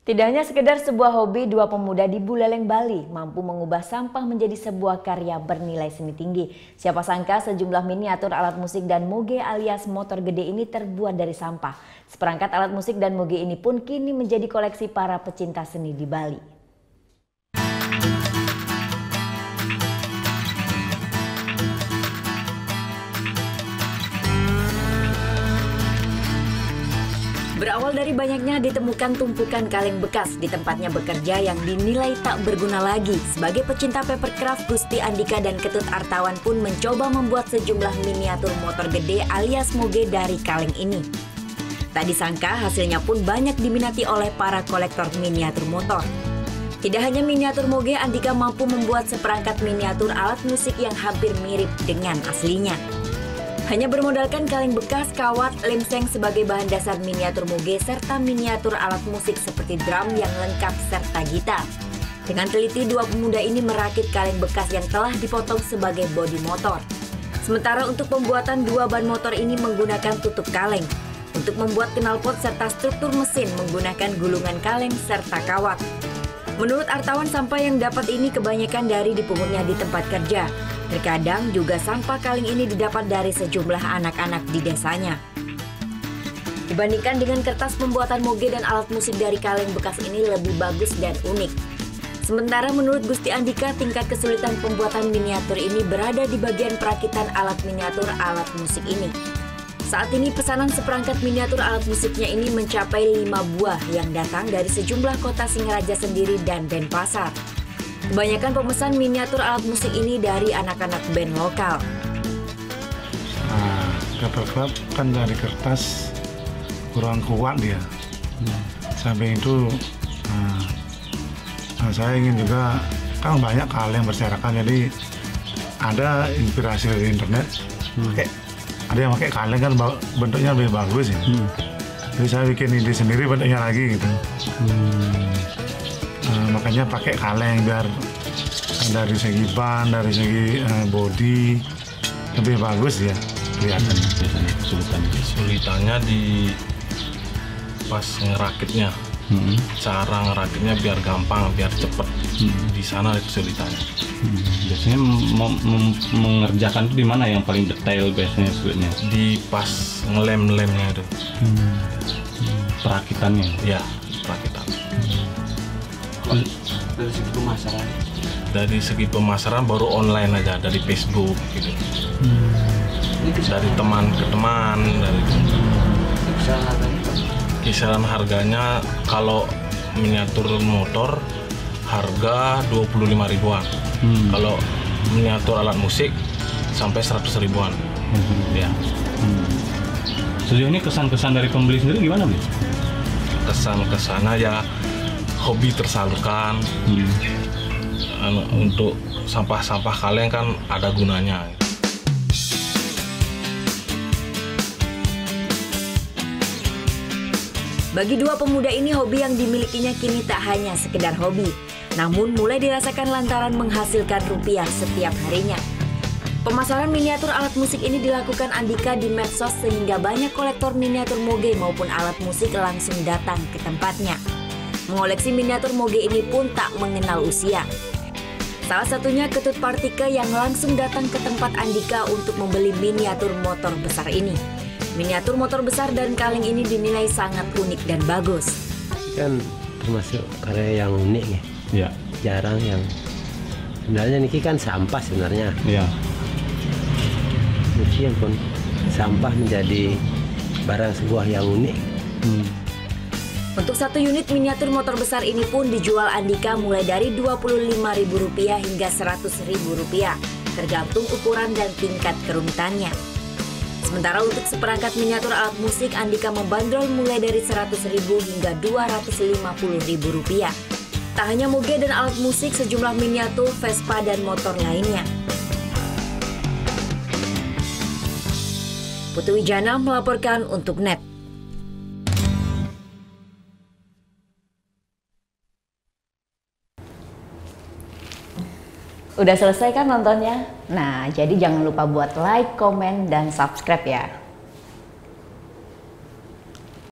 Tidak hanya sekedar sebuah hobi, dua pemuda di Buleleng, Bali mampu mengubah sampah menjadi sebuah karya bernilai seni tinggi. Siapa sangka sejumlah miniatur alat musik dan moge alias motor gede ini terbuat dari sampah. Seperangkat alat musik dan moge ini pun kini menjadi koleksi para pecinta seni di Bali. Berawal dari banyaknya ditemukan tumpukan kaleng bekas di tempatnya bekerja yang dinilai tak berguna lagi, sebagai pecinta papercraft, Gusti Andika dan Ketut Artawan pun mencoba membuat sejumlah miniatur motor gede alias moge dari kaleng ini. Tak disangka hasilnya pun banyak diminati oleh para kolektor miniatur motor. Tidak hanya miniatur moge, Andika mampu membuat seperangkat miniatur alat musik yang hampir mirip dengan aslinya. Hanya bermodalkan kaleng bekas, kawat, lemseng sebagai bahan dasar miniatur moge serta miniatur alat musik seperti drum yang lengkap serta gitar. Dengan teliti, dua pemuda ini merakit kaleng bekas yang telah dipotong sebagai bodi motor. Sementara untuk pembuatan dua ban motor ini menggunakan tutup kaleng. Untuk membuat knalpot serta struktur mesin menggunakan gulungan kaleng serta kawat. Menurut Artawan, sampah yang dapat ini kebanyakan dari dipungutnya di tempat kerja. Terkadang juga sampah kaleng ini didapat dari sejumlah anak-anak di desanya. Dibandingkan dengan kertas pembuatan moge dan alat musik dari kaleng bekas ini lebih bagus dan unik. Sementara menurut Gusti Andika, tingkat kesulitan pembuatan miniatur ini berada di bagian perakitan alat miniatur alat musik ini. Saat ini pesanan seperangkat miniatur alat musiknya ini mencapai 5 buah yang datang dari sejumlah kota Singaraja sendiri dan Denpasar. Kebanyakan pemesan miniatur alat musik ini dari anak-anak band lokal. Papercraft kan dari kertas kurang kuat dia. Samping itu, saya ingin juga, kan banyak kaleng berserakan, jadi ada inspirasi dari internet. Ada yang pakai kaleng kan bentuknya lebih bagus ya. Jadi saya bikin ide sendiri bentuknya lagi gitu. Makanya pakai kaleng biar dari segi ban, dari segi bodi lebih bagus ya kelihatan. Kesulitannya di pas ngerakitnya, cara ngerakitnya biar gampang, biar cepet. Di sana kesulitannya. Biasanya mengerjakan itu di mana yang paling detail biasanya sulitnya? Di pas ngelem-lemnya itu. Perakitannya? Ya, perakitan. Dari segi pemasaran? Dari segi pemasaran baru online aja, dari Facebook gitu. Dari teman ke teman. Kisaran harganya kalau miniatur motor harga 25 ribuan. Kalau miniatur alat musik sampai 100 ribuan. Ya. Sejauh ini kesan-kesan dari pembeli sendiri gimana, Bu? Kesan-kesannya ya hobi tersalurkan. Untuk sampah-sampah kaleng kan ada gunanya. Bagi dua pemuda ini, hobi yang dimilikinya kini tak hanya sekedar hobi, namun mulai dirasakan lantaran menghasilkan rupiah setiap harinya. Pemasaran miniatur alat musik ini dilakukan Andika di medsos sehingga banyak kolektor miniatur moge maupun alat musik langsung datang ke tempatnya. Mengoleksi miniatur moge ini pun tak mengenal usia. Salah satunya Ketut Partike yang langsung datang ke tempat Andika untuk membeli miniatur motor besar ini. Miniatur motor besar dan kaleng ini dinilai sangat unik dan bagus. Kan termasuk karya yang unik ya. Ya. Jarang yang sebenarnya niki kan sampah sebenarnya. Ya. Niki pun sampah menjadi barang sebuah yang unik. Untuk satu unit miniatur motor besar ini pun dijual Andika mulai dari Rp25.000 hingga Rp100.000, tergantung ukuran dan tingkat kerumitannya. Sementara untuk seperangkat miniatur alat musik, Andika membandrol mulai dari Rp100.000 hingga Rp250.000. Tak hanya moge dan alat musik, sejumlah miniatur Vespa dan motor lainnya. Putri Wijana melaporkan untuk NET. Udah selesai kan nontonnya? Nah, jadi jangan lupa buat like, komen, dan subscribe ya.